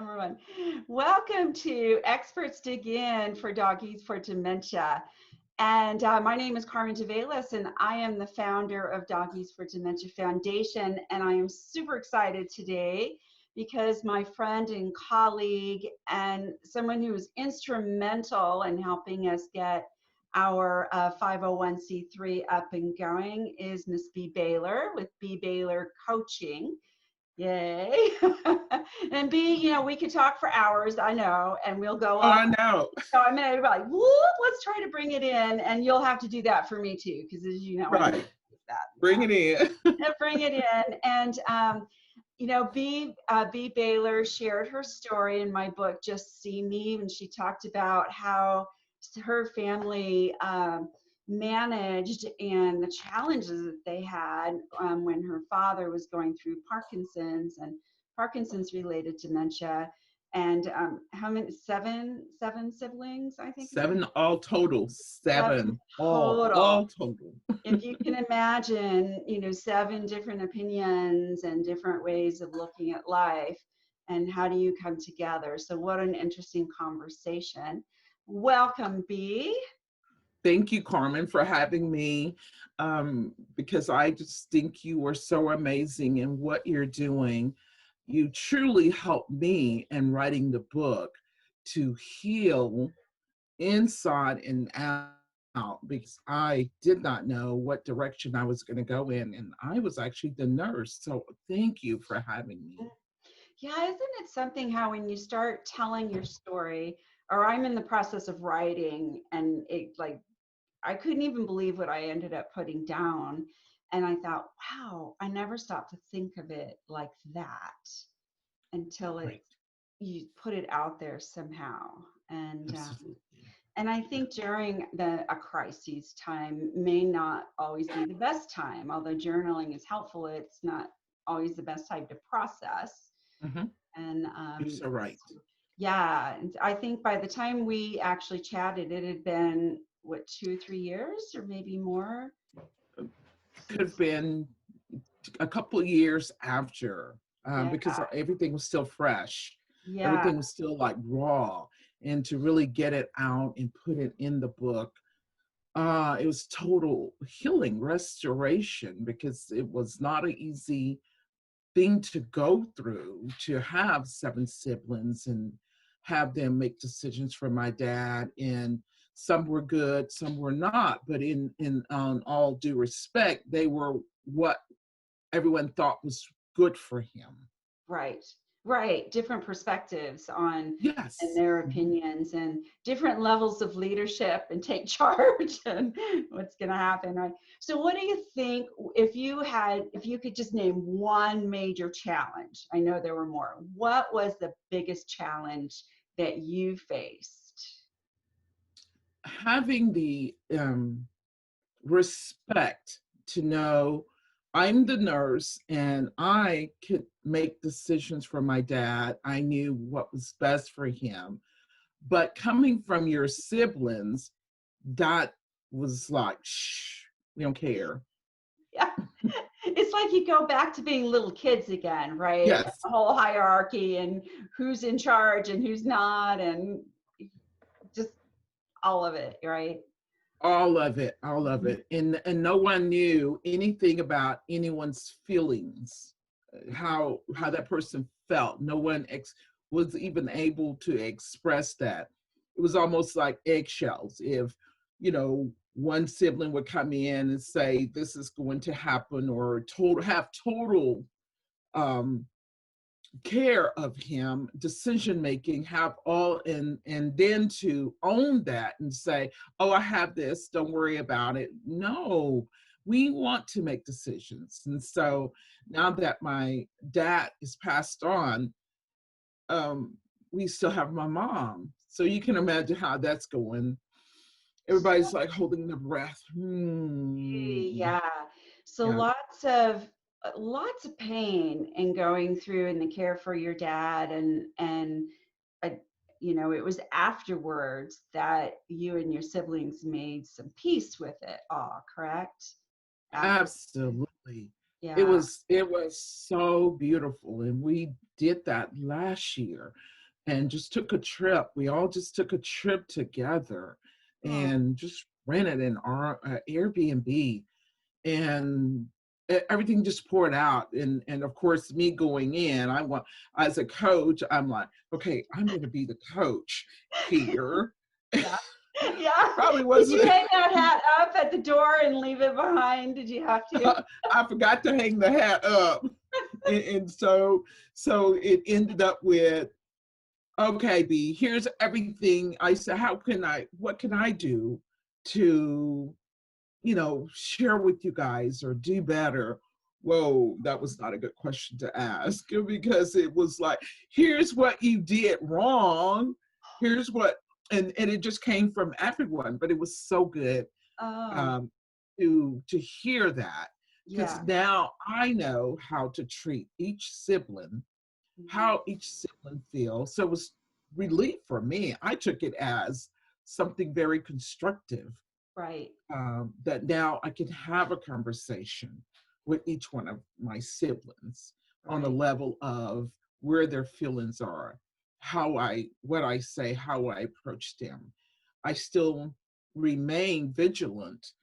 Number one. Welcome to Experts Dig In for Doggies for Dementia. And my name is Carmen DeValis, and I am the founder of Doggies for Dementia Foundation. And I am super excited today because my friend and colleague and someone who was instrumental in helping us get our 501c3 up and going is Miss Bea Baylor with Bea Baylor Coaching. Yay. And Bea, we could talk for hours, I know, and we'll go Oh, on. I know. So I'm going to be like, whoop, let's try to bring it in. And you'll have to do that for me too, because as you know, I Right. need that. Bring it in. Bring it in. And, Bea Baylor shared her story in my book, Just See Me, and she talked about how her family managed and the challenges that they had when her father was going through Parkinson's and Parkinson's related dementia. And how many? Seven siblings, I think. Seven all total. Seven all total. If you can imagine, 7 different opinions and different ways of looking at life, and how do you come together? So what an interesting conversation. Welcome, Bea. Thank you, Carmen, for having me, because I just think you are so amazing in what you're doing. You truly helped me in writing the book to heal inside and out, because I did not know what direction I was going to go in. And I was actually the nurse. So thank you for having me. Yeah, isn't it something how when you start telling your story, or I'm in the process of writing, and I couldn't even believe what I ended up putting down. And I thought, wow, I never stopped to think of it like that until Right. you put it out there somehow. Absolutely. And I think during a crisis time may not always be the best time, although journaling is helpful. It's not always the best time to process. Mm-hmm. And You're so right. yeah, and I think by the time we actually chatted, it had been what, 2-3 years or maybe more. Could have been a couple of years after, Yeah, because everything was still fresh. yeah, Everything was still like raw. And to really get it out and put it in the book, it was total healing, restoration, because it was not an easy thing to go through, to have 7 siblings and have them make decisions for my dad. And some were good, some were not, but in all due respect, they were what everyone thought was good for him. right, right. Different perspectives on and Yes. their Mhm. opinions and different levels of leadership and take charge and what's going to happen, right? So what do you think if you could just name one major challenge? I know there were more. What was the biggest challenge that you faced? Having the respect to know I'm the nurse and I could make decisions for my dad. I knew what was best for him. But coming from your siblings, that was like, shh, we don't care. Yeah. It's like you go back to being little kids again, right? Yes, The whole hierarchy and who's in charge and who's not, and just all of it, right? all of it, all of Mhm. it. And no one knew anything about anyone's feelings, how that person felt. No one was even able to express that. It was almost like eggshells. If, one sibling would come in and say, this is going to happen, or have total um, care of him, decision making, have all, and then to own that and say, oh, I have this, don't worry about it. No, we want to make decisions. And so now that my dad is passed on, um we still have my mom, so you can imagine how that's going. Everybody's like holding their breath. Yeah. So Yeah, lots of pain in going through in the care for your dad, and uh, it was afterwards that you and your siblings made some peace with it all, correct? After. absolutely. Yeah. it was so beautiful, and we did that last year, and just took a trip. We all just took a trip together, Oh, and just rented an Airbnb, and everything just poured out. And of course, me going in, I want, as a coach, I'm like, okay, I'm going to be the coach here. yeah. Yeah. Probably Did you wasn't. hang that hat up at the door and leave it behind? Did you have to? I forgot to hang the hat up, and so it ended up with, okay, B, here's everything. I said, what can I do to, share with you guys or do better? Whoa, that was not a good question to ask, because it was like, here's what you did wrong. Here's what, and it just came from everyone, but it was so good, Oh, um, to hear that, because yeah. now I know how to treat each sibling, Mhm. how each sibling feels. So it was relief for me. I took it as something very constructive, Right. that now I can have a conversation with each one of my siblings on a Right. level of where their feelings are, what I say, how I approach them. I still remain vigilant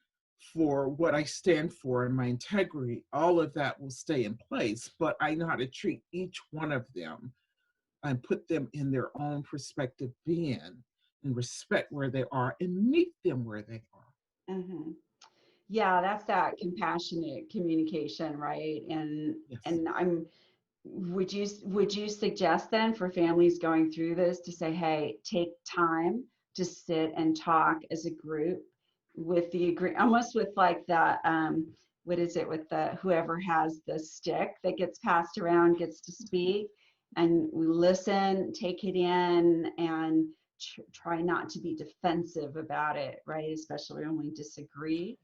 for what I stand for and my integrity. All of that will stay in place, but I know how to treat each one of them and put them in their own perspective being, and respect where they are and meet them where they are. Hmm. Yeah, that's that compassionate communication, right? Yes. And I'm would you suggest then for families going through this to say, hey, take time to sit and talk as a group with the agree, almost with like the what is it, with the whoever has the stick that gets passed around gets to speak, and we listen, take it in, and try not to be defensive about it, right? Especially when we disagree.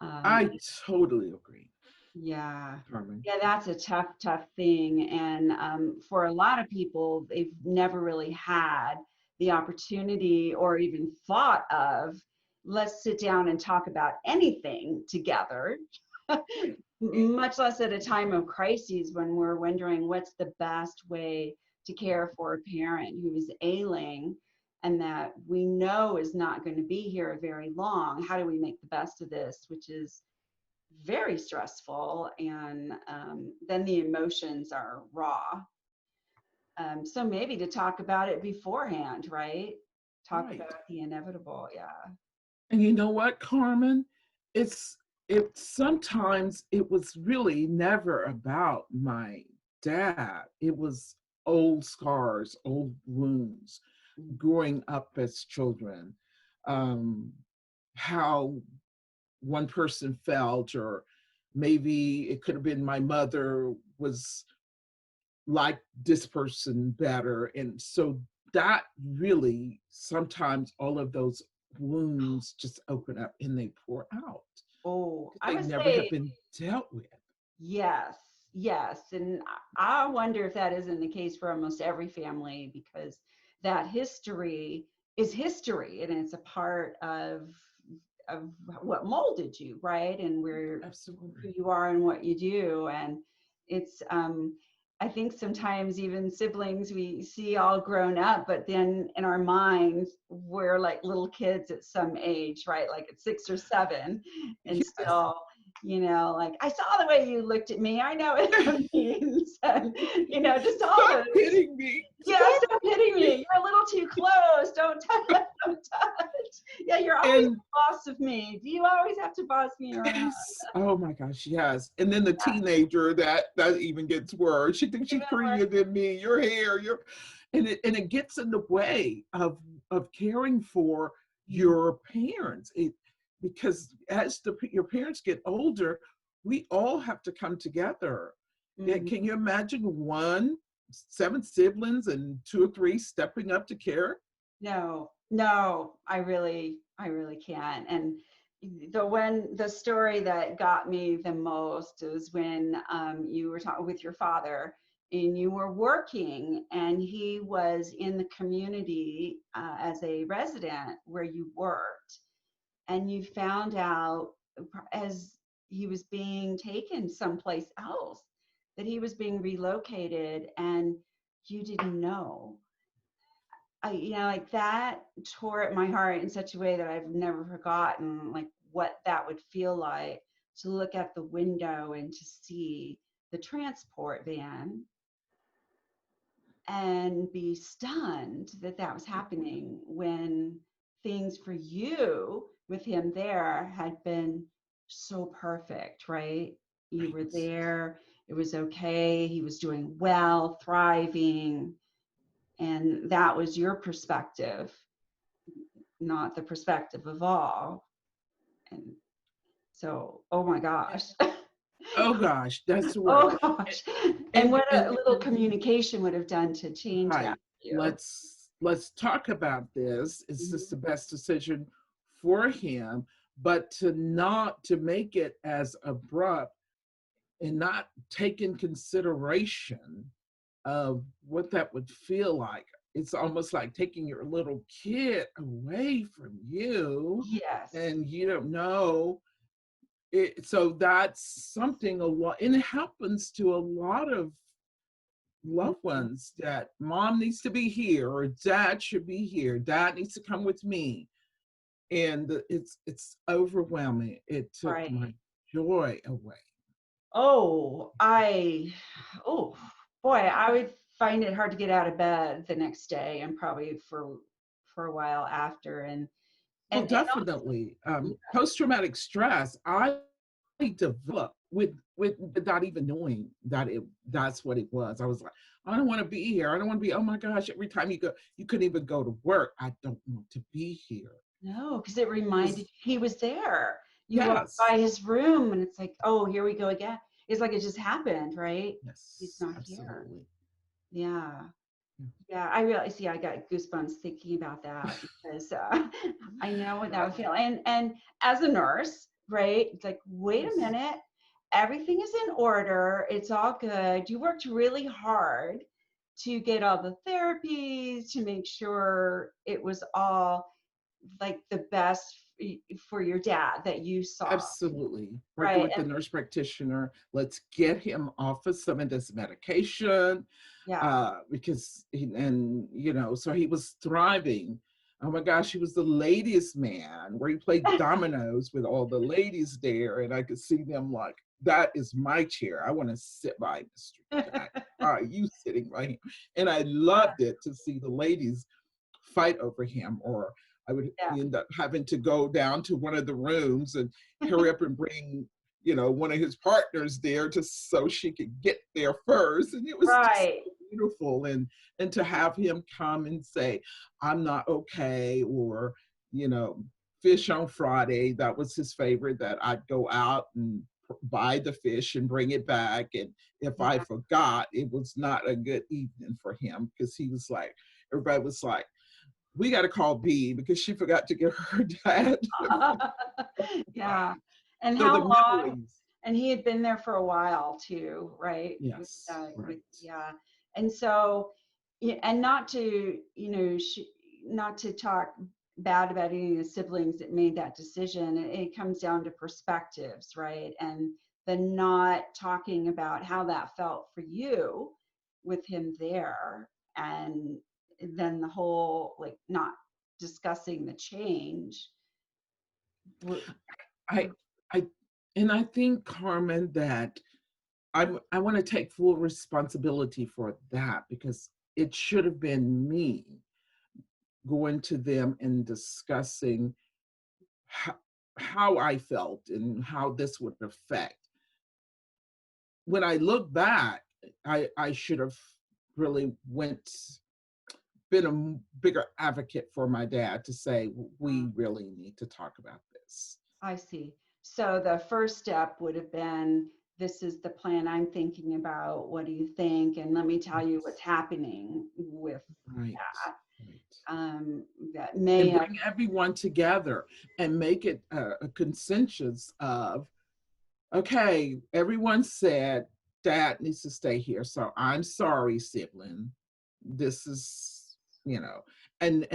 I totally agree, Yeah. Carmen. Yeah, that's a tough thing. And for a lot of people, they've never really had the opportunity or even thought of, let's sit down and talk about anything together, Right. much less at a time of crises when we're wondering what's the best way to care for a parent who is ailing and that we know is not going to be here very long. How do we make the best of this, which is very stressful, and then the emotions are raw. So maybe to talk about it beforehand, right? Talk Right. about the inevitable. Yeah. And you know what, Carmen? It's it sometimes it was really never about my dad. It was old scars, old wounds, growing up as children. Um, how one person felt, or maybe it could have been my mother was like this person better. And so that really, sometimes all of those wounds just open up and they pour out Oh, because I they would never have say been dealt with. yes, yes. And I wonder if that isn't the case for almost every family, because that history is history and it's a part of what molded you, right? And where who Absolutely. you are and what you do. And it's I think sometimes even siblings we see all grown up, but then in our minds we're like little kids at some age, right? Like at 6 or 7, and Yes. still, like, I saw the way you looked at me. I know what it means. And, just all Stop those. hitting me. Yeah, Stop stop hitting hitting me. me. You're a little too close. Don't touch. Don't touch. Yeah, you're always And the boss of me. Do you always have to boss me around? yes, oh my gosh, yes. And then the teenager, that even gets worse. She thinks she's Even worse. prettier than me. Your hair, and it gets in the way of caring for Mhm. your parents. Because as your parents get older, we all have to come together. Mhm. Can you imagine 7 siblings and 2 or 3 stepping up to care? No, no, I really can't. And the story that got me the most was when you were talking with your father and you were working and he was in the community as a resident where you worked, and you found out as he was being taken someplace else, that he was being relocated, and you didn't know. Like that tore at my heart in such a way that I've never forgotten, like what that would feel like to look at the window and to see the transport van and be stunned that that was happening when things for you with him there had been so perfect, right? You were Right. there, it was okay, he was doing well, thriving, and that was your perspective, not the perspective of all. And so, oh my gosh. Oh gosh, that's the word. Oh gosh. And And what a and little communication would have done to change that right. for you. Let's talk about this. Is this the Mhm. best decision for him? But to make it as abrupt and not take in consideration of what that would feel like. It's almost like taking your little kid away from you, Yes. and you don't know it. So that's something a lot, and it happens to a lot of loved Mhm. ones, that mom needs to be here or dad should be here. Dad needs to come with me. And it's overwhelming. It took my Right. joy away. Oh, oh boy, I would find it hard to get out of bed the next day and probably for a while after. Well, And definitely. also, Post-traumatic stress, I developed with without even knowing that that's what it was. I was like, I don't want to be here. I don't want to be, oh my gosh, every time you go, you couldn't even go to work. I don't want to be here. no, because it reminded you Because he was there. You walk yes, by his room and it's like, oh, here we go again. It's like it just happened, right? He's yes, not here. absolutely. Yeah. Yeah. Yeah, I really see. I got goosebumps thinking about that because I know what that I, would feel. And as a nurse, right? It's like, wait a yes, minute, everything is in order. It's all good. You worked really hard to get all the therapies to make sure it was all like the best for your dad that you saw, absolutely. Working right? with the And nurse practitioner, let's get him off of some of this medication, yeah, because so he was thriving. Oh my gosh, he was the ladies man, where he played dominoes with all the ladies there, and I could see them like, that is my chair. I want to sit by Mr. Jack. Are you sitting right here? And I loved it to see the ladies fight over him, or I would yeah, end up having to go down to one of the rooms and hurry up and bring, one of his partners there, just so she could get there first. And it was just right. so beautiful. And to have him come and say, I'm not okay, or, you know, fish on Friday, that was his favorite, that I'd go out and buy the fish and bring it back. And if Yeah. I forgot, it was not a good evening for him, because he was like, everybody was like, we got to call Bea because she forgot to get her dad. Yeah. And So the how long? memories. And he had been there for a while too, right? Yes, With right. yeah. And so, and not to, not to talk bad about any of the siblings that made that decision. It comes down to perspectives, right? And the not talking about how that felt for you with him there, and then the whole like not discussing the change. w- I, I, and I think, Carmen, that I want to take full responsibility for that, because it should have been me going to them and discussing how, how I felt and how this would affect. When I look back, I should have really been a bigger advocate for my dad, to say, we really need to talk about this. I see. So the first step would have been, this is the plan I'm thinking about. What do you think? And let me tell you what's Yes. happening with Right, that. right. That may And have, bring everyone together and make it a consensus of, okay, everyone said dad needs to stay here. So I'm sorry, sibling. This is, and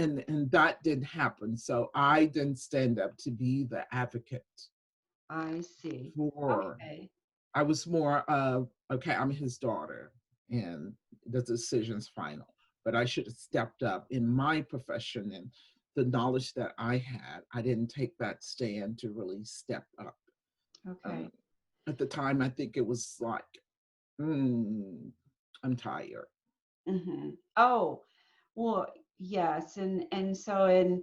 that didn't happen. So I didn't stand up to be the advocate. I see. For Okay. I was more of, okay, I'm his daughter and the decision's final. But I should have stepped up in my profession and the knowledge that I had. I didn't take that stand to really step up. Okay. Um, at the time, I think it was like, mm, I'm tired. Oh, well, yes, and so in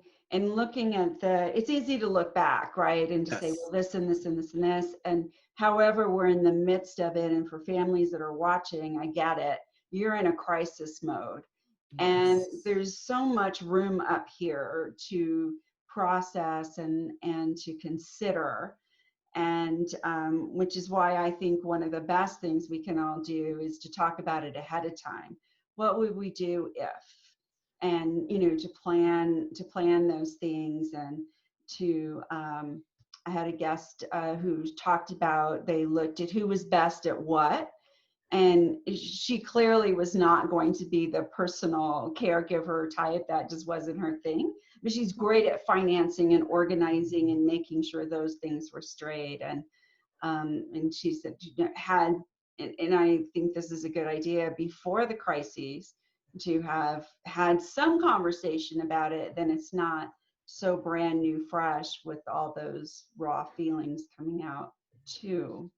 looking at it's easy to look back, right, and to say, Yes. well, this and this and this and this, and however, we're in the midst of it, and for families that are watching, I get it. You're in a crisis mode, and Yes. there's so much room up here to process and to consider, and which is why I think one of the best things we can all do is to talk about it ahead of time. What would we do if? And to plan those things, and to I had a guest who talked about, they looked at who was best at what, and she clearly was not going to be the personal caregiver type. That just wasn't her thing, but she's great at financing and organizing and making sure those things were straight. And she said, had, and I think this is a good idea before the crises, to have had some conversation about it, then it's not so brand new fresh with all those raw feelings coming out too.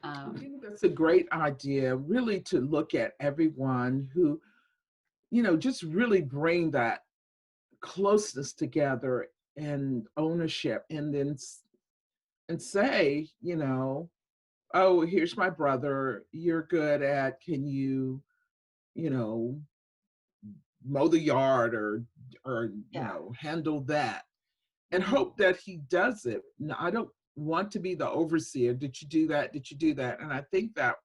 I um, think that's a great idea, really, to look at everyone who, just really bring that closeness together and ownership, and then and say, oh, here's my brother. You're good at, can you know, mow the yard or yeah. handle that, and Mhm. hope that he does it. No, I don't want to be the overseer. Did you do that? Did you do that? And I think that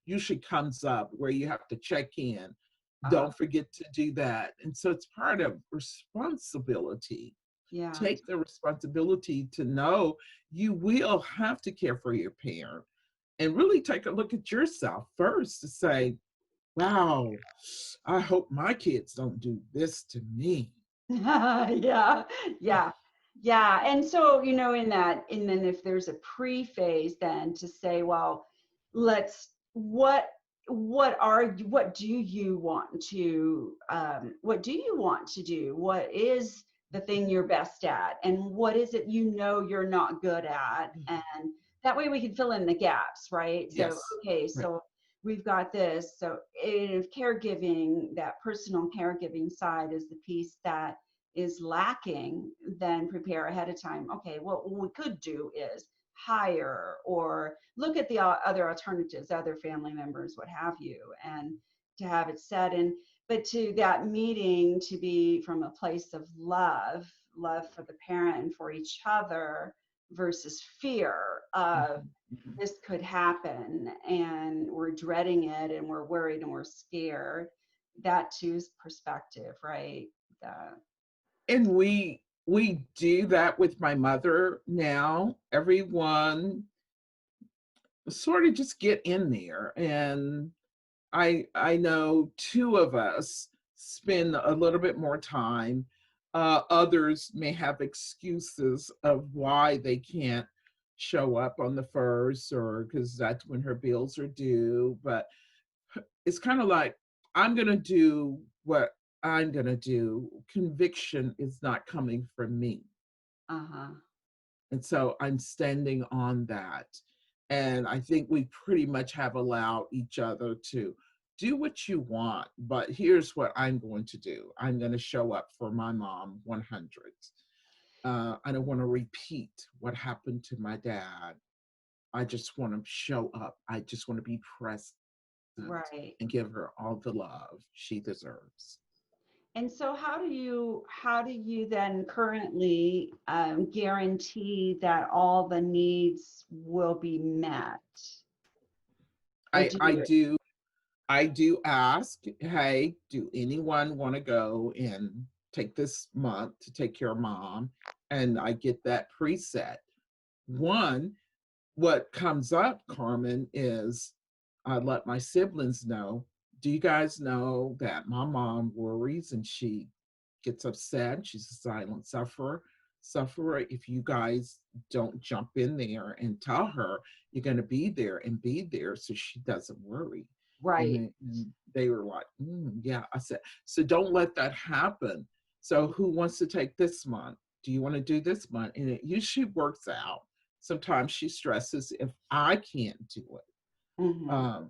usually comes up where you have to check in. uh, Don't forget to do that. And so it's part of responsibility. yeah. Take the responsibility to know you will have to care for your parent, and really take a look at yourself first to say, wow, I hope my kids don't do this to me. Yeah, yeah, yeah. And so, in that, and then if there's a pre-phase, then to say, well, let's, what do you want to, do? What is the thing you're best at? And what is it you're not good at? And that way we can fill in the gaps, right? So, Yes. okay, Right. so we've got this. So if caregiving, that personal caregiving side is the piece that is lacking, then prepare ahead of time. Okay, what we could do is hire or look at the other alternatives, other family members, what have you, and to have it set in. But to that meeting to be from a place of love for the parent and for each other, versus fear of Mhm, mhm. this could happen, and we're dreading it, and we're worried and we're scared. That too is perspective, right? The, And we do that with my mother now. Everyone sort of just get in there, and I know two of us spend a little bit more time. Others may have excuses of why they can't show up on the first, or because that's when her bills are due. But it's kind of like, I'm going to do what I'm going to do. Conviction is not coming from me. uh-huh. And so I'm standing on that. And I think we pretty much have allowed each other to do what you want, but here's what I'm going to do. I'm going to show up for my mom 100. I don't want to repeat what happened to my dad. I just want to show up. I just want to be present Right. and give her all the love she deserves. And so how do you then currently guarantee that all the needs will be met? Or I, do I you? do I do ask, hey, do anyone want to go and take this month to take care of mom? And I get that preset. One, what comes up, Carmen, is I let my siblings know. Do you guys know that my mom worries and she gets upset? She's a silent sufferer. suffer if you guys don't jump in there and tell her you're going to be there and be there so she doesn't worry. Right. And they were like, yeah. I said, so don't let that happen. So who wants to take this month? Do you want to do this month? And it usually works out. Sometimes she stresses if I can't do it. Mm-hmm.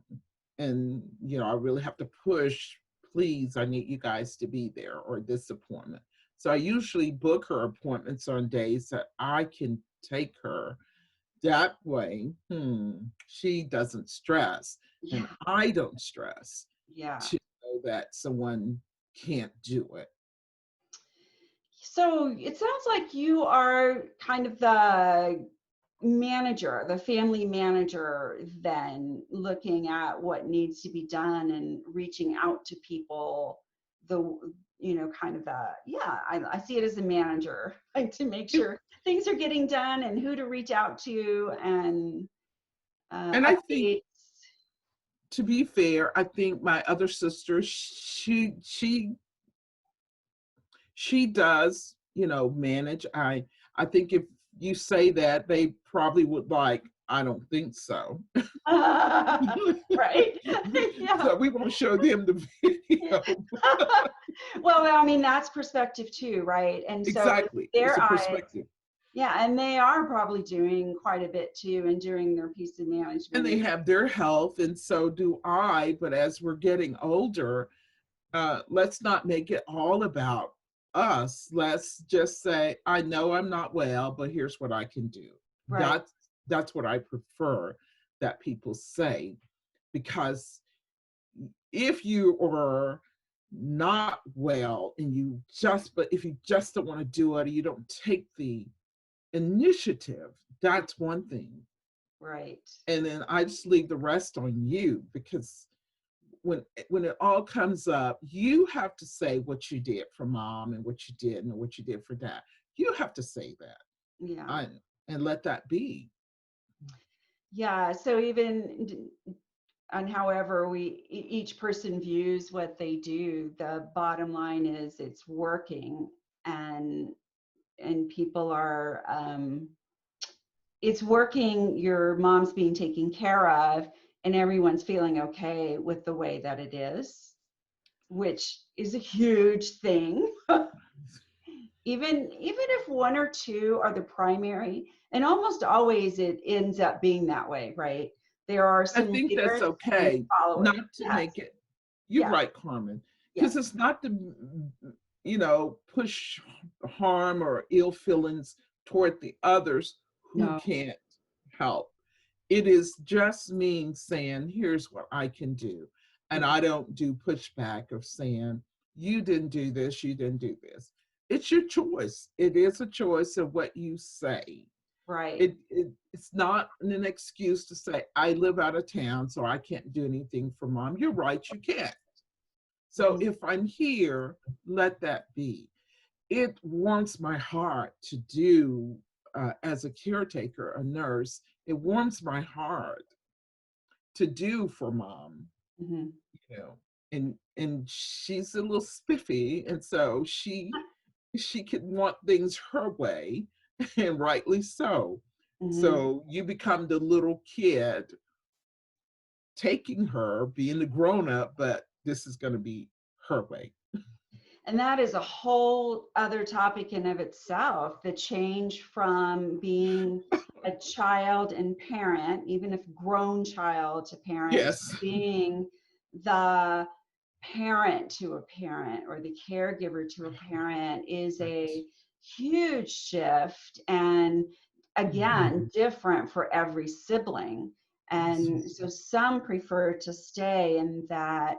And, you know, I really have to push, please, I need you guys to be there, or this appointment. So I usually book her appointments on days that I can take her. That way, she doesn't stress and Yeah. I don't stress Yeah. to know that someone can't do it. So it sounds like you are kind of the manager, the family manager, then looking at what needs to be done and reaching out to people. The, you know, kind of the, yeah, I see it as a manager, like to make You- sure things are getting done and who to reach out to and And I think, updates. to be fair, I think my other sister, she does, you know, manage. I think if you say that, they probably would like, I don't think so. Right? Yeah. So we won't show them the video. Well, I mean, that's perspective too, right? And so Exactly. It's their a eyes, perspective. yeah, and they are probably doing quite a bit too and doing their piece of And they management. have their health, and so do I. But as we're getting older, let's not make it all about us. Let's just say, I know I'm not well, but here's what I can do. Right. That's what I prefer that people say, because if you are not well and but if you just don't want to do it, or you don't take the initiative, that's one thing. Right. And then I just leave the rest on you, because when it all comes up, you have to say what you did for mom and what you did and what you did for dad. You have to say that. Yeah. And let that be. Yeah. So even on however each person views what they do, the bottom line is it's working, and people are it's working, your mom's being taken care of, and everyone's feeling okay with the way that it is, which is a huge thing. Even if one or two are the primary, and almost always it ends up being that way, right? There are I some think that's leaders and they okay, follow it. not to Yes, make it, you're yeah, right, Carmen, yeah. because it's not to, push harm or ill feelings toward the others who No, can't help. It is just me saying, here's what I can do. And I don't do pushback of saying, you didn't do this, you didn't do this. It's your choice. It is a choice of what you say. right. It's not an excuse to say, I live out of town, so I can't do anything for mom. You're right, you can't. So Mhm. if I'm here, let that be. It warms my heart to do, as a caretaker, a nurse, it warms my heart to do for mom, Mhm. you know. And she's a little spiffy, and so she could want things her way, and rightly so. Mhm. So you become the little kid taking her, being the grown up, but this is going to be her way. And that is a whole other topic in of itself, the change from being a child and parent, even if grown child to parent, Yes. being the parent to a parent or the caregiver to a parent is a huge shift, and again different for every sibling. And so some prefer to stay in that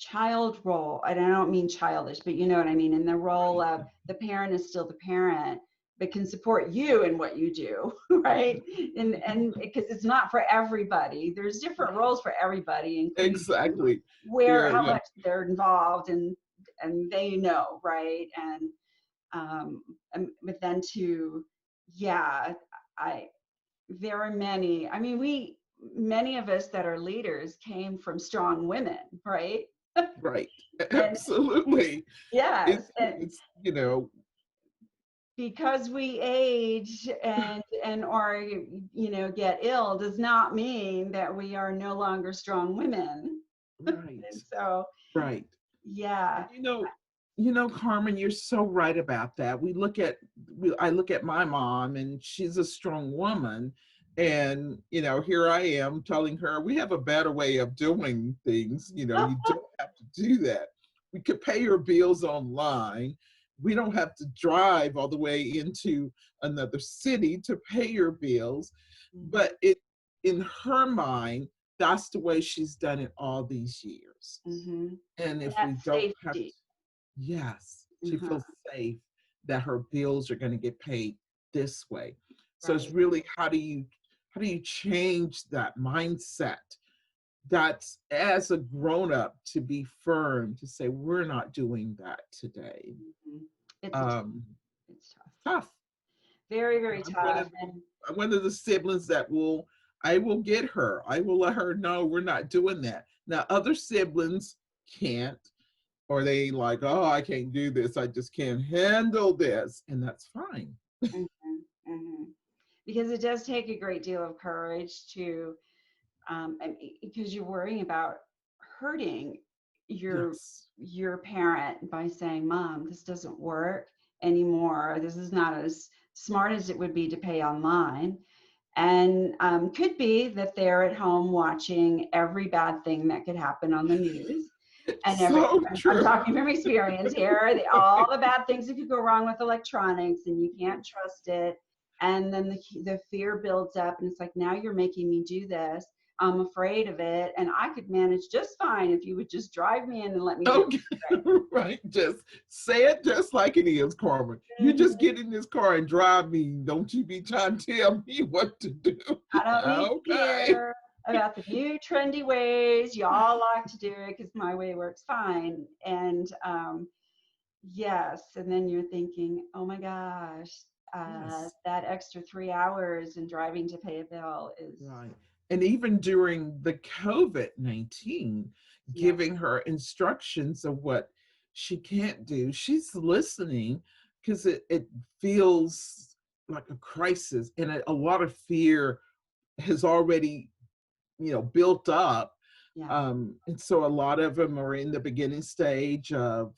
child role, and I don't mean childish, but you know what I mean, in the role Right. of the parent is still the parent, but can support you in what you do, right? And because it's not for everybody, there's different roles for everybody, including Exactly. where Yeah, how yeah. much they're involved, and they know, right? But then to, yeah, I there are many, I mean, many of us that are leaders came from strong women, right? Right. And Absolutely. yes, and It's, you know, because we age and or get ill does not mean that we are no longer strong women. Right. And so Right. yeah. And Carmen, you're so right about that. I look at my mom, and she's a strong woman. And, here I am telling her we have a better way of doing things. You don't have to do that. We could pay your bills online. We don't have to drive all the way into another city to pay your bills. But in her mind, that's the way she's done it all these years. Mm-hmm. And if we That don't have safety. Yes, she Uh-huh. feels safe that her bills are going to get paid this way. So it's Right. really how do you change that mindset? That's as a grown up to be firm to say we're not doing that today. Mm-hmm. It's a Um, it's tough. Tough. Very, very I'm one tough. of And I'm one of the siblings that I will get her. I will let her know we're not doing that. Now other siblings can't, or they like, oh, I can't do this. I just can't handle this. And that's fine. mhm, mhm. Because it does take a great deal of courage to because you're worrying about hurting your Yes. your parent by saying, Mom, this doesn't work anymore. This is not as smart as it would be to pay online. And could be that they're at home watching every bad thing that could happen on the news. And So I'm true. talking from experience here, all the bad things that could go wrong with electronics, and you can't trust it. And then the fear builds up, and it's like, now you're making me do this. I'm afraid of it, and I could manage just fine if you would just drive me in and let me do Okay. it. Right. Just say it just like it is, Carmen. You just Mhm. get in this car and drive me. Don't you be trying to tell me what to do. I don't need to Okay. hear about the new trendy ways. Y'all like to do it because my way works fine. And yes, and then you're thinking, oh my gosh, Yes. that extra 3 hours in driving to pay a bill is, Right. And even during the COVID-19, yeah. giving her instructions of what she can't do, she's listening because it feels like a crisis, and a lot of fear has already, built up. Yeah. And so a lot of them are in the beginning stage of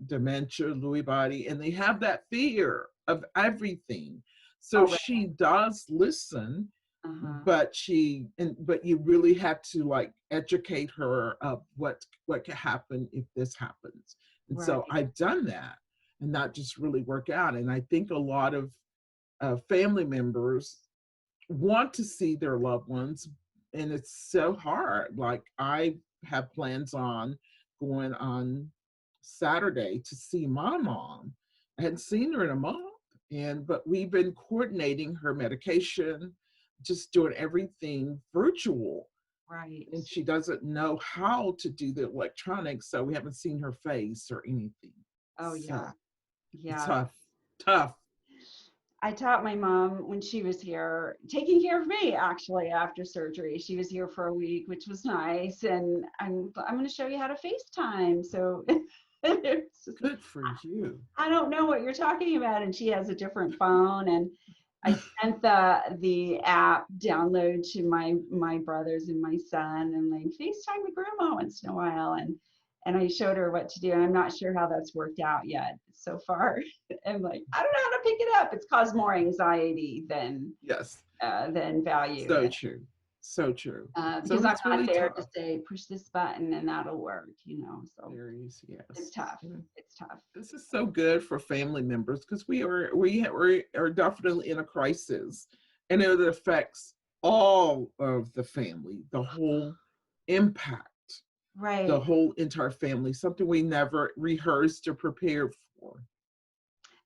dementia, Lewy body, and they have that fear of everything. So Already. she does listen, Uh-huh. but you really have to like educate her of what can happen if this happens. And so Right. I've done that, and that just really work out. And I think a lot of family members want to see their loved ones, and it's so hard. Like I have plans on going on Saturday to see my mom. I hadn't seen her in a month, but we've been coordinating her medication, just doing everything virtual. Right. And she doesn't know how to do the electronics, so we haven't seen her face or anything. Oh So yeah. it's Yeah. tough, tough. I taught my mom when she was here, taking care of me actually after surgery. She was here for a week, which was nice. And I'm going to show you how to FaceTime. So it's just, Good for you. I don't know what you're talking about. And she has a different phone. And I sent the app download to my brothers and my son, and like FaceTime with grandma once in a while. And I showed her what to do. And I'm not sure how that's worked out yet so far. I'm like, I don't know how to pick it up. It's caused more anxiety Yes. than value. So true. So true. So Because I'm it's not really there to tough. say push this button and that'll work. So There is, it's yes. tough. And It's tough. this is so good for family members because we are definitely in a crisis, and it affects all of the family, the whole impact, the Right. whole entire family, something we never rehearsed or prepared for.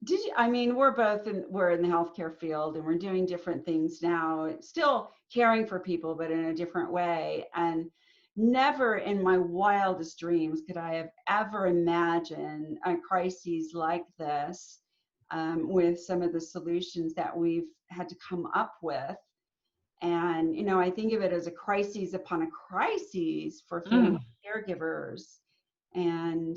Did you, I mean, we're in the healthcare field and we're doing different things now, still caring for people, but in a different way. And never in my wildest dreams could I have ever imagined a crisis like this, with some of the solutions that we've had to come up with. And, I think of it as a crisis upon a crisis for family Mm, caregivers. And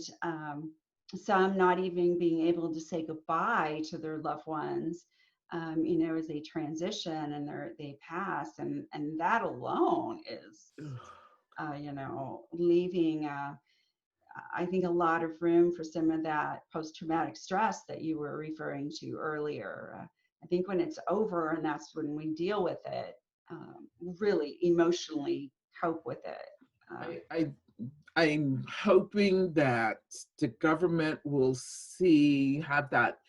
some not even being able to say goodbye to their loved ones, as they transition and they pass, and that alone is, leaving, I think, a lot of room for some of that post-traumatic stress that you were referring to earlier. I think when it's over, and that's when we deal with it, really emotionally cope with it. I'm hoping that the government will have that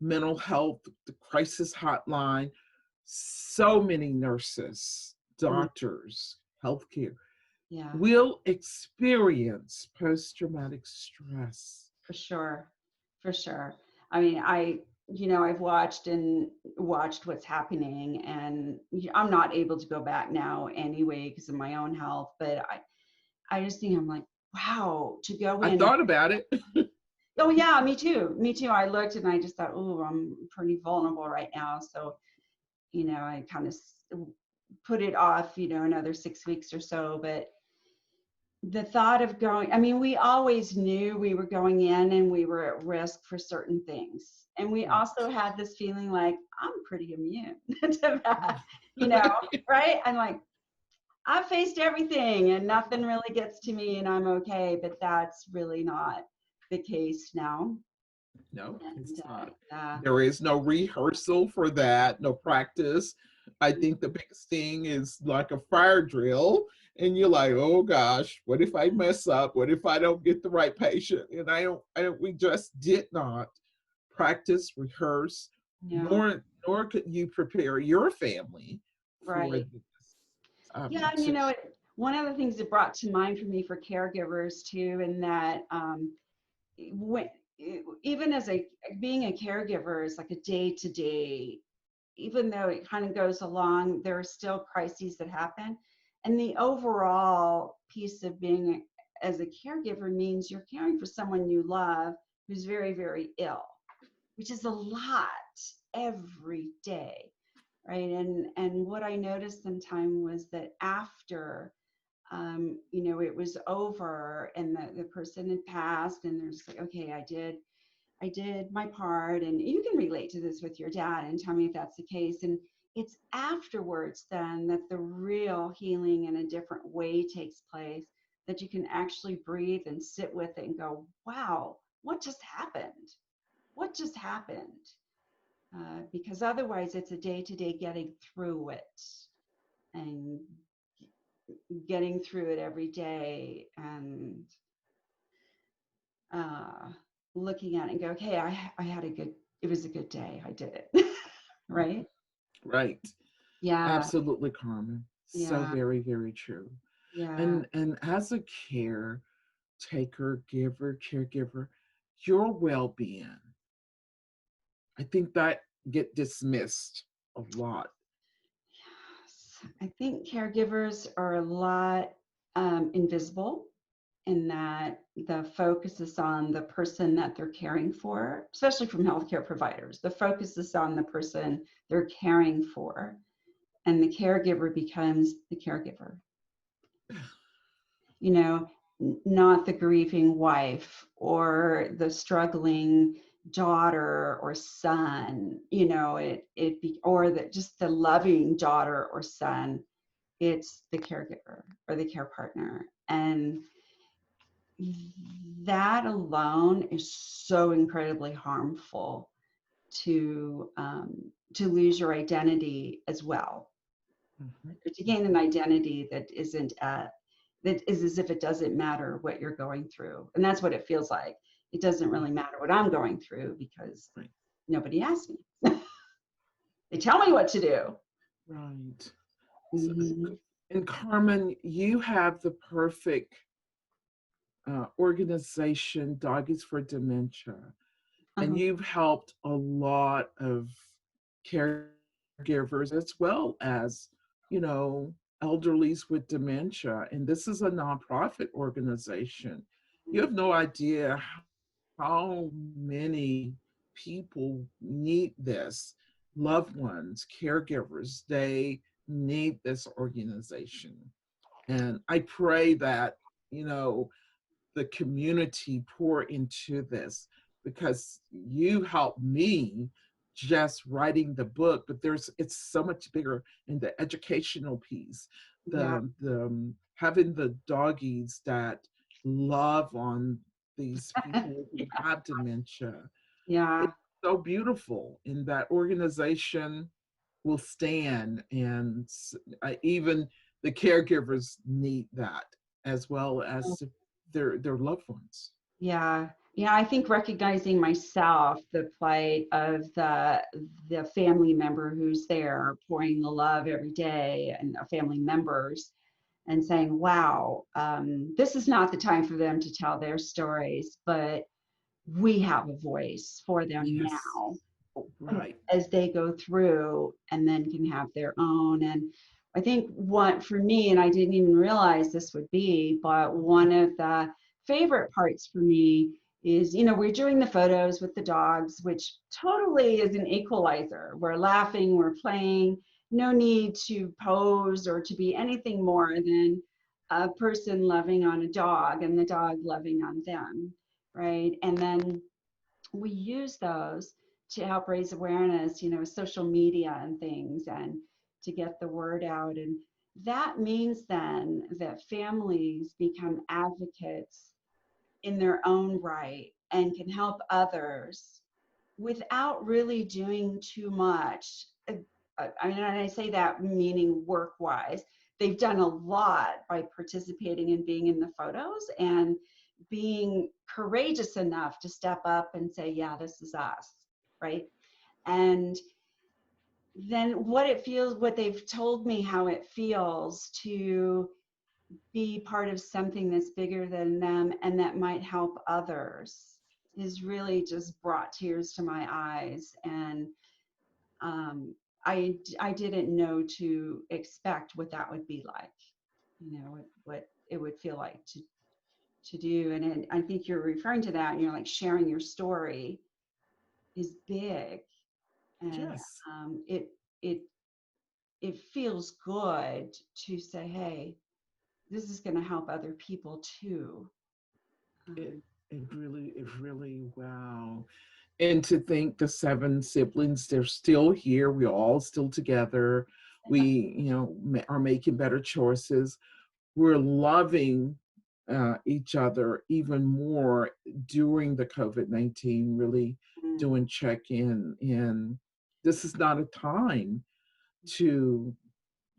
mental health, the crisis hotline. So many nurses, Mm, doctors, healthcare yeah, will experience post-traumatic stress. for sure, for sure. I mean, I've watched what's happening, and I'm not able to go back now anyway because of my own health. But I just think, I'm like, wow, to go I in and, thought about it. oh yeah, me too, me too. I looked and I just thought, oh, I'm pretty vulnerable right now. So, I kind of put it off, another 6 weeks or so. But the thought of going, I mean, we always knew we were going in and we were at risk for certain things. And we also Right. had this feeling like, I'm pretty immune to that, Right. right? I'm like, I've faced everything and nothing really gets to me and I'm okay. But that's really not the case now. No, And it's not. yeah, There is no rehearsal for that, no practice. I mm, think the biggest thing is like a fire drill, and you're like, oh gosh, what if I mess up? What if I don't get the right patient? And we just did not practice, rehearse, yeah, nor could you prepare your family for right. this. Yeah, and So, one of the things that brought to mind for me for caregivers too, and that when even as a being a caregiver is like a day to day, even though it kind of goes along, there are still crises that happen. And the overall piece of being as a caregiver means you're caring for someone you love who's very, very ill, which is a lot every day, right? And what I noticed sometime was that after it was over and the person had passed, and they're just like, okay, I did my part. And you can relate to this with your dad and tell me if that's the case. And it's afterwards then that the real healing in a different way takes place, that you can actually breathe and sit with it and go, wow, what just happened? What just happened? Because otherwise it's a day to day getting through it and getting through it every day, and uh, looking at it and go, okay, I had it was a good day. I did it. Right? right. Yeah. Absolutely, Carmen. So Yeah. very, very true. Yeah. And as a caregiver, your well-being, I think that get dismissed a lot. Yes. I think caregivers are a lot invisible, in that the focus is on the person that they're caring for, especially from healthcare providers. The focus is on the person they're caring for, and the caregiver becomes the caregiver. you know, Not the grieving wife or the struggling daughter or son, or just the loving daughter or son. It's the caregiver or the care partner. And that alone is so incredibly harmful to lose your identity as well, Mhm. to gain an identity that is as if it doesn't matter what you're going through. And that's what it feels like. It doesn't really matter what I'm going through because Right. nobody asked me. They tell me what to do. Right. So, Mm-hmm. and Carmen, you have the perfect organization, Doggies for Dementia, and Uh-huh. you've helped a lot of caregivers as well as, you know, elderlies with dementia. And this is a nonprofit organization. You have no idea how many people need this, loved ones, caregivers, they need this organization. And I pray that, you know, the community pour into this, because you helped me just writing the book, but it's so much bigger in the educational piece, Yeah. the having the doggies that love on these people who have dementia. Yeah. It's so beautiful, in that organization will stand, and even the caregivers need that, as well as their loved ones. Yeah. Yeah, I think recognizing myself, the plight of the family member who's there pouring the love every day, and family members, and saying, wow, this is not the time for them to tell their stories, but we have a voice for them Yes, now right. as they go through, and then can have their own. And I think what for me, and I didn't even realize this would be, but one of the favorite parts for me is, we're doing the photos with the dogs, which totally is an equalizer. We're laughing, we're playing, no need to pose or to be anything more than a person loving on a dog and the dog loving on them, right? And then we use those to help raise awareness, social media and things, and to get the word out. And that means then that families become advocates in their own right and can help others without really doing too much. I mean, and I say that meaning work-wise. They've done a lot by participating and being in the photos, and being courageous enough to step up and say, yeah, this is us, right? And then what they've told me how it feels to be part of something that's bigger than them and that might help others is really just brought tears to my eyes. And I didn't know to expect what that would be like, what it would feel like to do. And I think you're referring to that, and you're like, sharing your story is big. And Yes, it it it feels good to say, hey, this is going to help other people too. it um, it really, wow. And to think the seven siblings, they're still here. We're all still together. We, are making better choices. We're loving each other even more during the COVID-19, really mm, doing check-in. And this is not a time to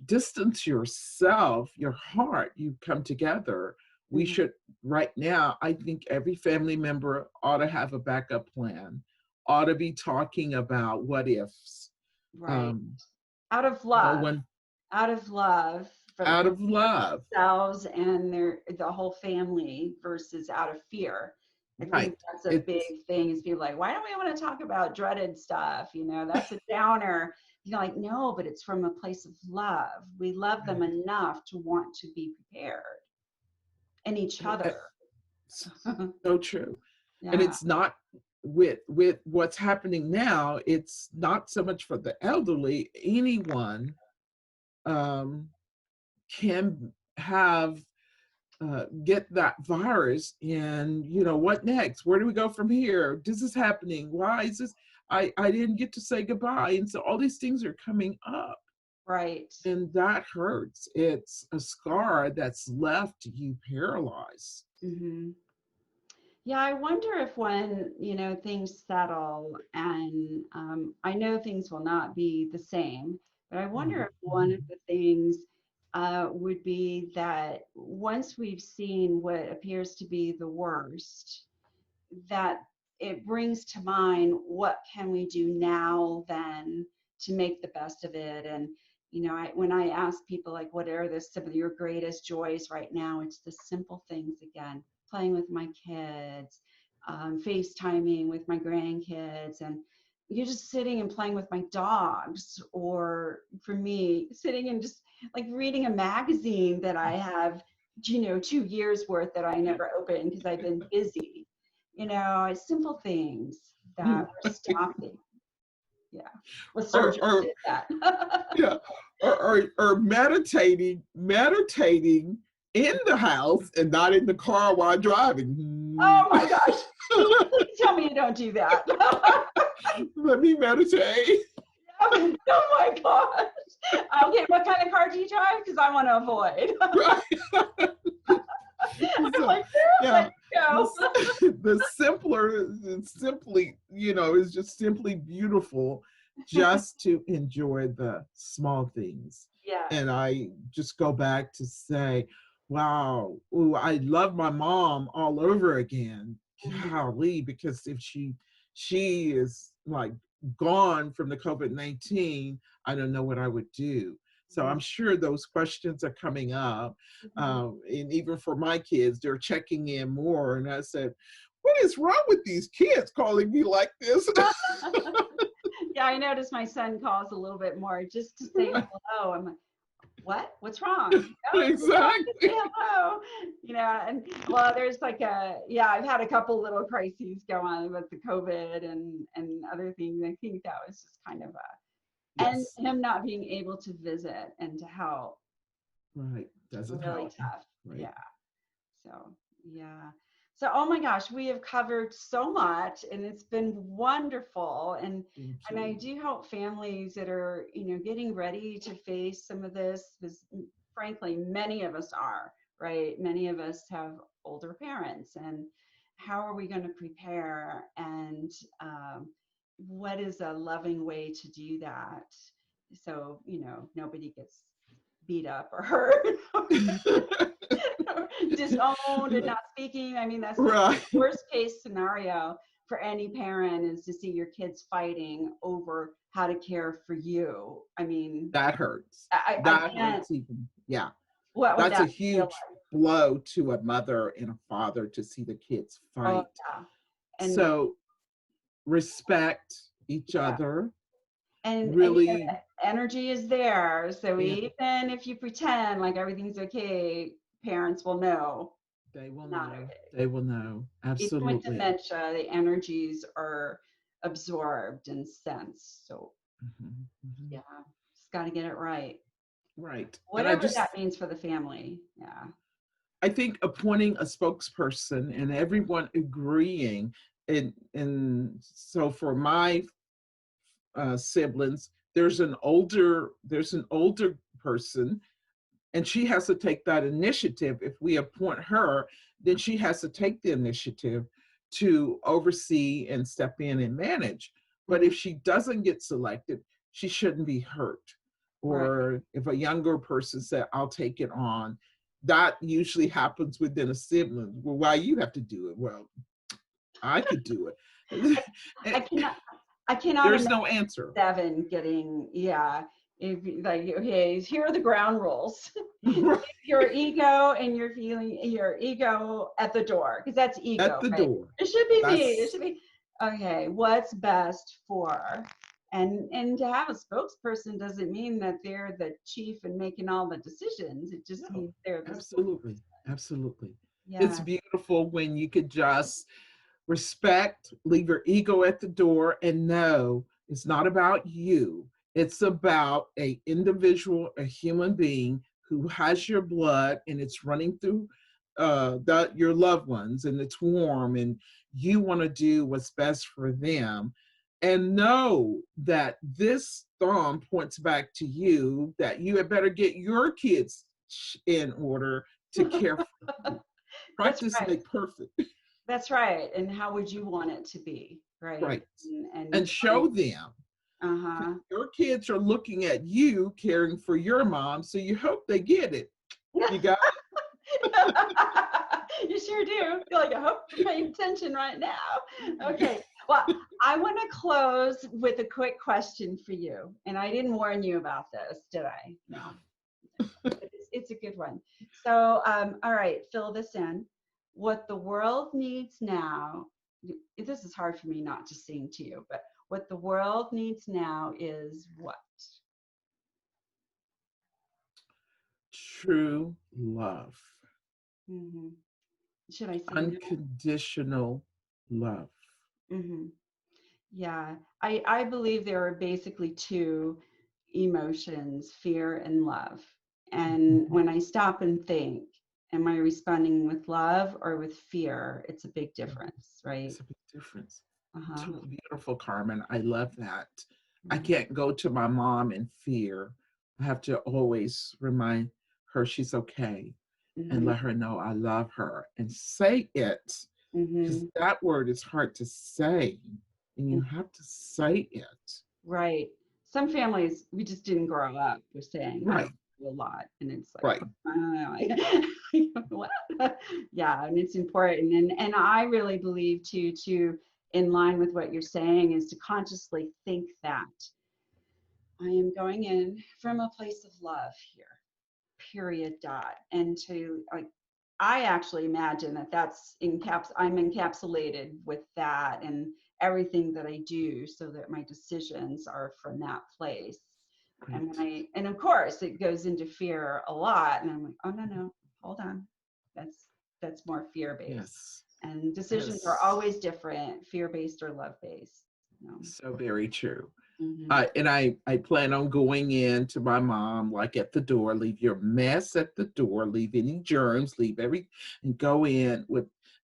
distance yourself, your heart. You come together. We mhm, should, right now, I think every family member ought to have a backup plan, ought to be talking about what ifs. right. Um, Out of no love, one, out of love for out of love, themselves and the whole family, versus out of fear. I think right? that's a It's big thing, is people like, why don't we want to talk about dreaded stuff? That's a downer. Like, no, but it's from a place of love. We love them enough to want to be prepared, and each other. so true. And Yeah, it's not with what's happening now, it's not so much for the elderly. Anyone um, can have get that virus, and what next? Where do we go from here? This is happening. Why is this? I didn't get to say goodbye, and so all these things are coming up, right. and that hurts. It's a scar that's left you paralyzed. Hmm. Yeah, I wonder if when, things settle, and I know things will not be the same, but I wonder Mhm. if one of the things would be that once we've seen what appears to be the worst, that it brings to mind, what can we do now then to make the best of it. And when I ask people, like, what are some of your greatest joys right now, it's the simple things again: playing with my kids, FaceTiming with my grandkids, and you're just sitting and playing with my dogs, or for me, sitting and just like reading a magazine that I have 2 years worth that I never opened because I've been busy. It's simple things that we're stopping. Yeah. Well, or surgery or did that. yeah, or meditating, in the house and not in the car while Oh driving. my gosh. Please tell me you don't do that. Let me meditate. Oh my gosh. Okay, what kind of car do you drive? Because I want to avoid. Right. I'm So, like, yeah, let's go. the simpler, simply, is just simply beautiful just to enjoy the small things. Yeah. And I just go back to say, wow, ooh, I love my mom all over again. Mhm. Golly, because if she is like gone from the COVID-19, I don't know what I would do. So I'm sure those questions are coming up. Mhm. And even for my kids, they're checking in more. And I said, what is wrong with these kids calling me like this? Yeah, I noticed my son calls a little bit more just to say hello. I'm like, what? What's wrong? No, it's just fine to Exactly. say hello. And well, there's like I've had a couple little crises go on with the COVID and other things. I think that was just kind of and Yes. him not being able to visit and to help, Right. Doesn't really help. tough. Right. Yeah. So, yeah. So, oh my gosh, we have covered so much and it's been wonderful. Thank And I you. do hope families that are, getting ready to face some of this, because frankly, many of us are, right? Many of us have older parents, and how are we going to prepare? And what is a loving way to do that? So, nobody gets beat up or hurt. Disowned and not speaking. I mean, that's the Right. worst case scenario for any parent, is to see your kids fighting over how to care for you. I mean, That hurts. I That can't. hurts even. Yeah. What would That's a that feel huge like? blow to a mother and a father to see the kids Oh fight. yeah, and So respect each yeah, other. and Really, energy is there. So yeah, even if you pretend like everything's okay, parents will know they will not know. okay. They will know. Even with Absolutely. dementia, the energies are absorbed and sensed. So Mhm, mhm. yeah, just got to get it right. Right. And Whatever that means for the family. Yeah. I think appointing a spokesperson and everyone agreeing, and so for my siblings, there's an older person, and she has to take that initiative. If we appoint her, then she has to take the initiative to oversee and step in and manage. But Mhm. if she doesn't get selected, she shouldn't be hurt. Right. Or if a younger person said, I'll take it on, that usually happens within a sibling. Well, why you have to do it? Well, I could do it. I And cannot. I cannot there's imagine no answer. Seven getting, yeah. If like, okay, here are the ground rules. Your ego and your feeling, your ego at the door, because that's At ego, the right? door. It should be me. It That's should be okay. What's best for, and to have a spokesperson doesn't mean that they're the chief and making all the decisions. It just no, means they're the absolutely, spokesperson. absolutely. It's Yeah. beautiful when you could just respect, leave your ego at the door, and know it's not about you. It's about a individual, a human being who has your blood and it's running through your loved ones, and it's warm, and you want to do what's best for them. And know that this thumb points back to you, that you had better get your kids in order to care for them. That's Practice right. make perfect. That's right. And how would you want it to be, right? Right. And And show them. uh-huh. Your kids are looking at you caring for your mom, so you hope they get it. You got You sure do. Feel like I hope you're paying attention right now. Okay. Well, I want to close with a quick question for you. And I didn't warn you about this, did I? No. It's a good one. So, all right, fill this in. What the world needs now, this is hard for me not to sing to you, but what the world needs now is what? true love, Hmm. Should I sing that? unconditional love. Hmm. Yeah, I believe there are basically two emotions, fear and love. And Mhm. when I stop and think, Am I responding with love or with fear? It's a big difference, right? It's a big difference. Uh-huh. Too beautiful, Carmen. I love that. I Mhm. can't go to my mom in fear. I have to always remind her she's okay and Mhm. let her know I love her and say it, because Mhm. that word is hard to say and you Mhm. have to say it. Right. Some families, we just didn't grow up with saying I love Right, you a lot. And it's like, right. what? Yeah, and it's important. And I really believe too, in line with what you're saying, is to consciously think that I am going in from a place of love here, period, dot. And to like, I actually imagine that I'm encapsulated with that and everything that I do, so that my decisions are from that place. And Right. and of course it goes into fear a lot. And I'm like, oh no, hold on. That's more fear based. Yes. And decisions are Yes. always different, fear based or love based. You know? So very true. Mm-hmm. I plan on going in to my mom, like at the door, leave your mess at the door, leave any germs, leave and go in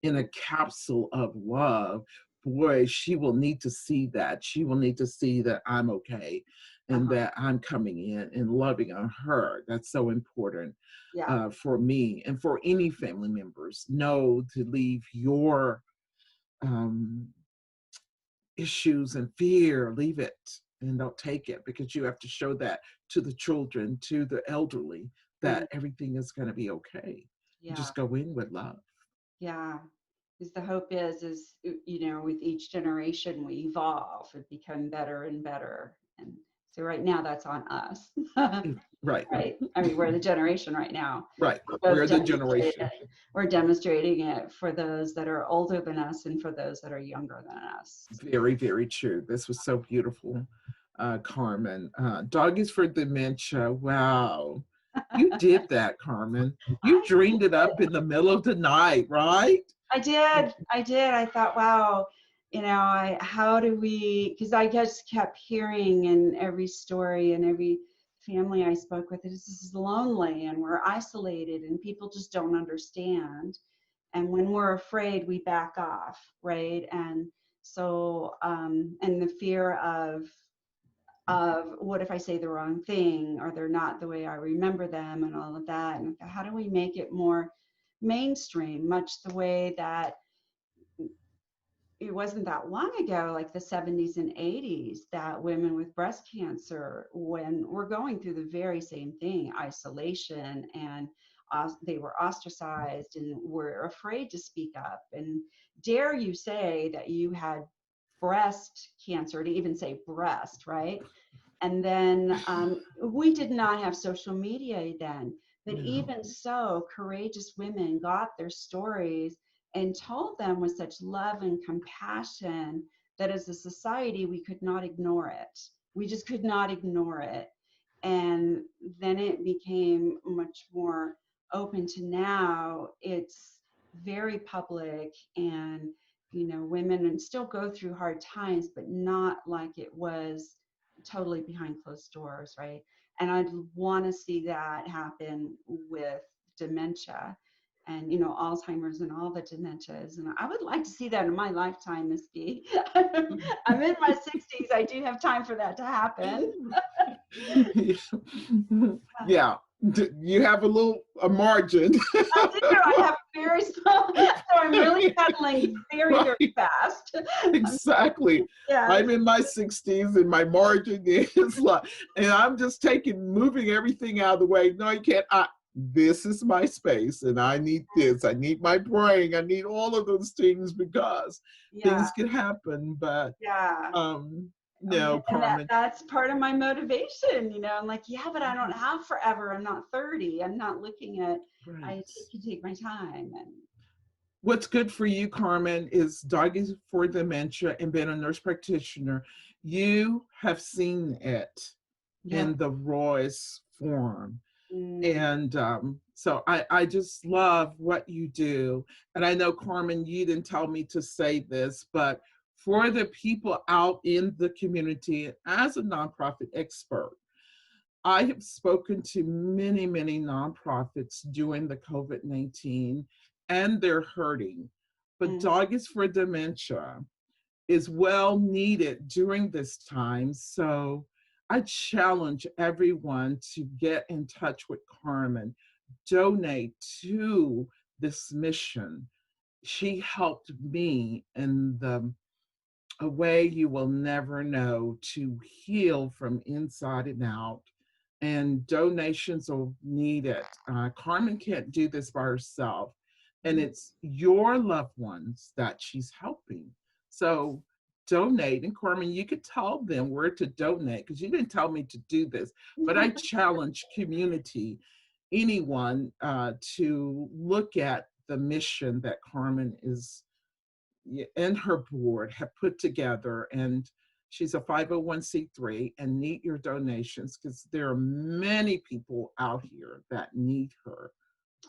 in a capsule of love. Boy, she will need to see that. She will need to see that I'm okay and Uh-huh. that I'm coming in and loving on her. That's so important Yeah. for me and for any family members. Know to leave your um, issues and fear, leave it and don't take it, because you have to show that to the children, to the elderly, Mhm. that everything is going to be okay. Yeah. Just go in with love. Yeah. Because the hope is, with each generation we evolve and become better and better. And so right now that's on us. Right, Right. I mean, we're the generation right now. right. We're both We're the demonstrating generation. it. We're demonstrating it for those that are older than us and for those that are younger than us. Very, very true. This was so beautiful, Carmen. Doggies for Dementia. Wow. You did that, Carmen. You I dreamed it up in the middle of the night, right? I did. I did. I thought, wow, how do we, because I just kept hearing in every story and every family I spoke with, this is lonely and we're isolated and people just don't understand. And when we're afraid, we back off, right? And so, and the fear of what if I say the wrong thing or they're not the way I remember them and all of that. And how do we make it more mainstream, much the way that it wasn't that long ago, like the 70s and 80s, that women with breast cancer, when we're going through the very same thing, isolation, and they were ostracized and were afraid to speak up. And dare you say that you had breast cancer, to even say breast, right? And then we did not have social media then. But No. even so, courageous women got their stories and told them with such love and compassion that as a society, we could not ignore it. We just could not ignore it. And then it became much more open to now. It's very public, and women still go through hard times, but not like it was totally behind closed doors, right? And I'd want to see that happen with dementia and Alzheimer's and all the dementias. And I would like to see that in my lifetime, Miss B. I'm in my 60s. I do have time for that to happen. Yeah, you have a margin. I do. I have a very small, so I'm really pedaling very, very Right, fast. exactly. Yes. I'm in my 60s and my margin is like, and I'm just moving everything out of the way. No, you can't. This is my space and I need this. I need my brain. I need all of those things because Yeah. things can happen. But Yeah. no, And Carmen. that's part of my motivation. I'm like, yeah, but I don't have forever. I'm not 30. I'm not looking at, I Right. can take my time. And What's good for you, Carmen, is Doggies for Dementia and being a nurse practitioner. You have seen it yeah. in the rawest form. Mm, And so I just love what you do. And I know, Carmen, you didn't tell me to say this, but for the people out in the community, as a nonprofit expert, I have spoken to many, many nonprofits during the COVID-19, and they're hurting. But Mm. Doggies for Dementia is well needed during this time. So I challenge everyone to get in touch with Carmen, donate to this mission. She helped me in a way you will never know to heal from inside and out. And donations are needed. Carmen can't do this by herself, and it's your loved ones that she's helping. So donate. And Carmen, you could tell them where to donate because you didn't tell me to do this, but I challenge community, anyone, to look at the mission that Carmen is and her board have put together. And she's a 501c3, and need your donations because there are many people out here that need her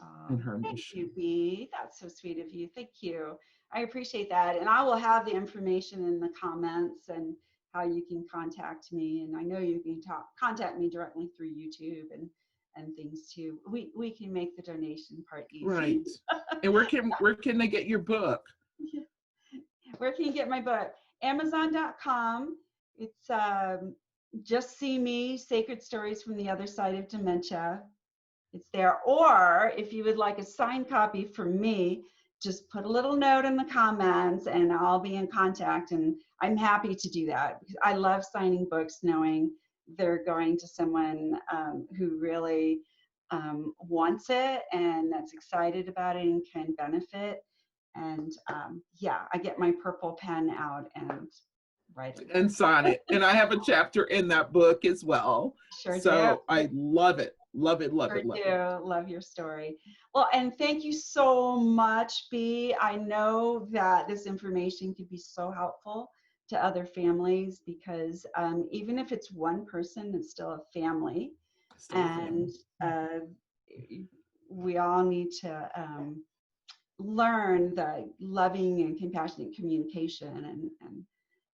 Oh, and her thank mission. you, Bea. That's so sweet of you. Thank you. I appreciate that. And I will have the information in the comments and how you can contact me. And I know you can contact me directly through YouTube and things too. We can make the donation part easy. Right. And where can they get your book? Where can you get my book? Amazon.com. It's Just See Me, Sacred Stories from the Other Side of Dementia. It's there. Or if you would like a signed copy from me, just put a little note in the comments and I'll be in contact. And I'm happy to do that because I love signing books knowing they're going to someone who really wants it and that's excited about it and can benefit. And yeah, I get my purple pen out and write it. And sign it. And I have a chapter in that book as well. Sure do. So I love it. Love it, love Sure it, love it. do. Love your story. Well, and thank you so much, Bea. I know that this information could be so helpful to other families because even if it's one person, it's still a family. Still a And family. we all need to learn the loving and compassionate communication and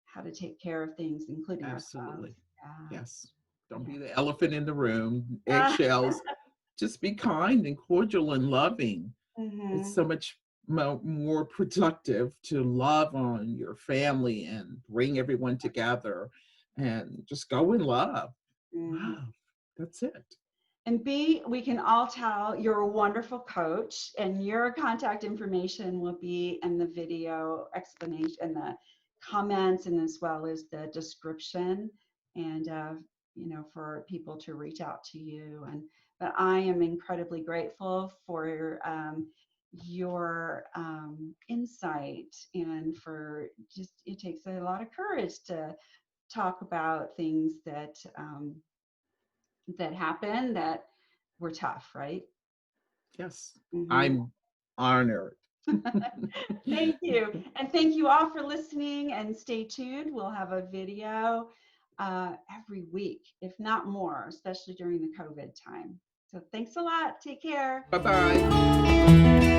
how to take care of things, including ourselves. Absolutely. Yeah. Yes. Don't be the elephant in the room, Yeah. eggshells. Just be kind and cordial and loving. It's Mhm. so much more productive to love on your family and bring everyone together and just go in love. Mhm. Wow. That's it. And B, we can all tell you're a wonderful coach, and your contact information will be in the video explanation, the comments, and as well as the description, and for people to reach out to you. And but I am incredibly grateful for your insight and for just it takes a lot of courage to talk about things that happen that were tough, right? Yes. Hmm. I'm honored. Thank you. And thank you all for listening and stay tuned. We'll have a video every week, if not more, especially during the COVID time. So thanks a lot. Take care. Bye bye.